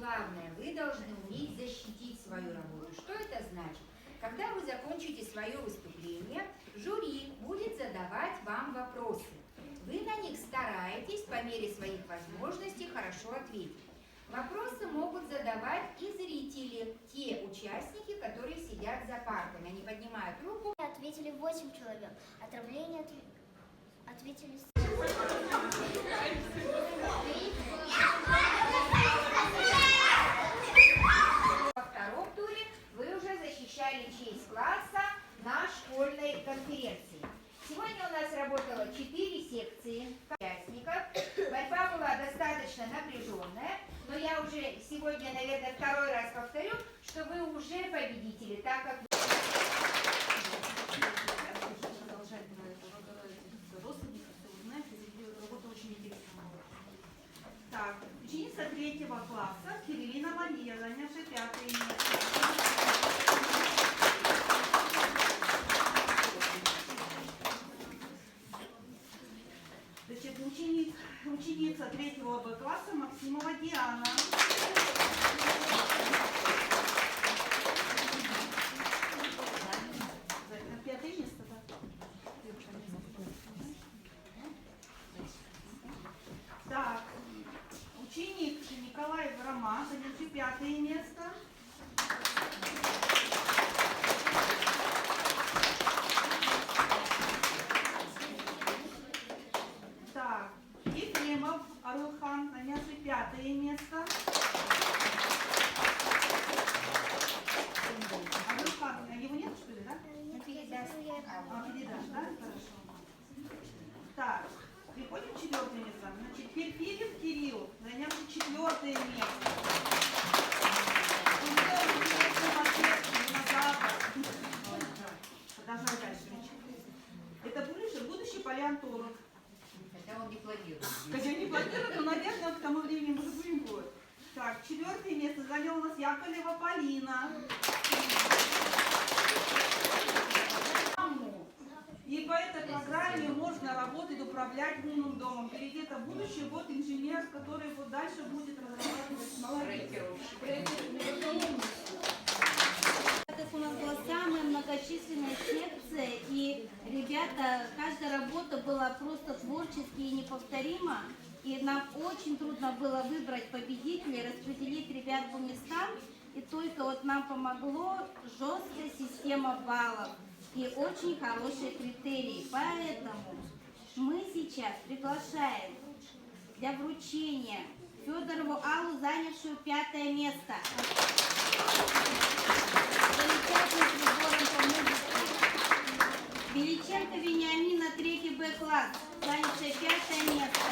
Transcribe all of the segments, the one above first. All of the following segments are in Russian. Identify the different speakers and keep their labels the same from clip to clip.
Speaker 1: главное, вы должны уметь защитить свою работу. Что это значит? Когда вы закончите свое выступление, жюри будет задавать вам вопросы. Вы на них стараетесь по мере своих возможностей хорошо ответить. Вопросы могут задавать и зрители, те участники, которые сидят за партами. Они поднимают руку.
Speaker 2: Ответили 8 человек. Отравление ответили...
Speaker 1: Во втором туре вы уже защищали честь класса на школьной конференции. Сегодня у нас работало 4 секции участников. Борьба была достаточно напряженная, но я уже сегодня, наверное, второй раз повторю, что вы уже победители, так как
Speaker 3: Так, ученица 3 класса Кириллина Мария, занявшая 5 место. Значит, ученица 3 Б класса Максимова Диана. Пятое место, да? Так, ученик Николаев Роман, занявший 5 место. Так, Ефремов Арулхан, занявший 5 место. Арулхан, его нет, что ли, да?
Speaker 1: передаст.
Speaker 3: Передашь, да? Хорошо. Так, переходим к 4 место. Значит, Перфильев Кирилл, занявший 4 место. Продолжаем дальше. Это будущий палеонтолог.
Speaker 1: Хотя он не планирует.
Speaker 3: Хотя не планирует, но, наверное, к тому времени мы будем будет. Так, 4 место заняла у нас Яковлева Полина. И по этой программе можно работать, управлять умным домом. Впереди это будущий инженер, который вот дальше будет разрабатывать
Speaker 4: У нас была самая многочисленная секция, и ребята, каждая работа была просто творчески и неповторима. И нам очень трудно было выбрать победителей, распределить ребят по местам. И только вот нам помогло жесткая система баллов и очень хорошие критерии. Поэтому мы сейчас приглашаем для вручения Федорову Аллу, занявшую 5 место. Замечательным прибором по музыке. Величенко Вениамина, 3 Б класс, занявшая 5 место.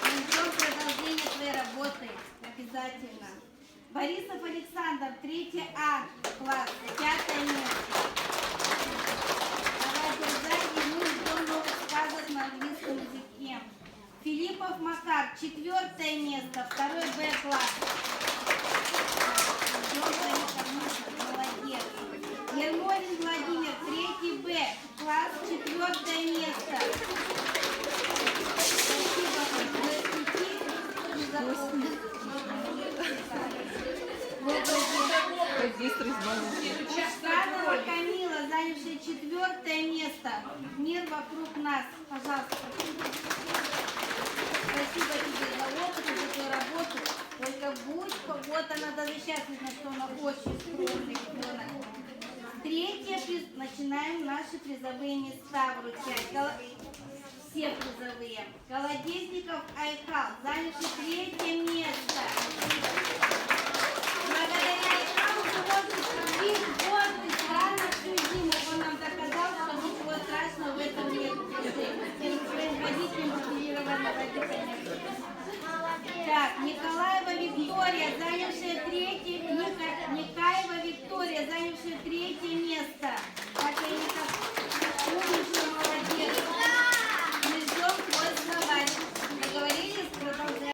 Speaker 4: Мы ждем продолжения твоей работы. Обязательно. Борисов Александр, 3 А класс, 5 место. Давай держать, и мы ждем новых сказок на английском языке. Филиппов Макар, 4 место, 2 Б класс. Молодец. Ермолин Владимир, 3 Б класс, 4 место. Шкадова Камила, занявшая 4 место. Мир вокруг нас. Пожалуйста. Спасибо тебе за опыт и за твою работу. Только будь, вот она даже сейчас видно, что она очень скромный ребенок. 3. Начинаем наши призовые места вручать. Все призовые. Колодезников Айкал, занявший 3 место. Благодаря Айкалу животных любит гордость, рано всю зиму. Он нам доказал, что ничего страшного в этом нет. Тем своим родителям мотивированного родителя. Так, Николаева Виктория, занявшая 3 Никаева Виктория, занявшая 3 место. Так я не так умничаю, молодец. Мы ждем твой словарь. Договорились? Продолжаем.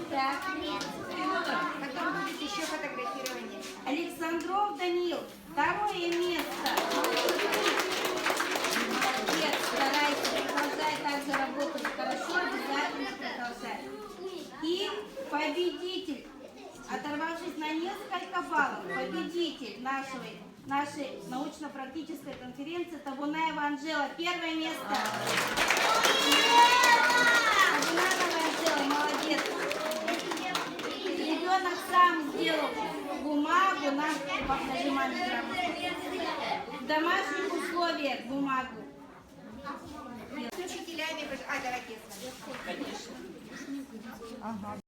Speaker 4: Так.
Speaker 1: Потом будет еще фотографирование.
Speaker 4: Александров Данил, 2 место. Молодец, старайся, продолжай так же работать хорошо, обязательно продолжай. И Победитель, оторвавшись на несколько баллов, победитель нашей научно-практической конференции Табунаева Анжела. Первое место. Табунаева Анжела, молодец. Ребенок сам сделал бумагу, нажимаем в домашних условиях бумагу.
Speaker 1: С учителями, давайте я с вами.
Speaker 5: Ага.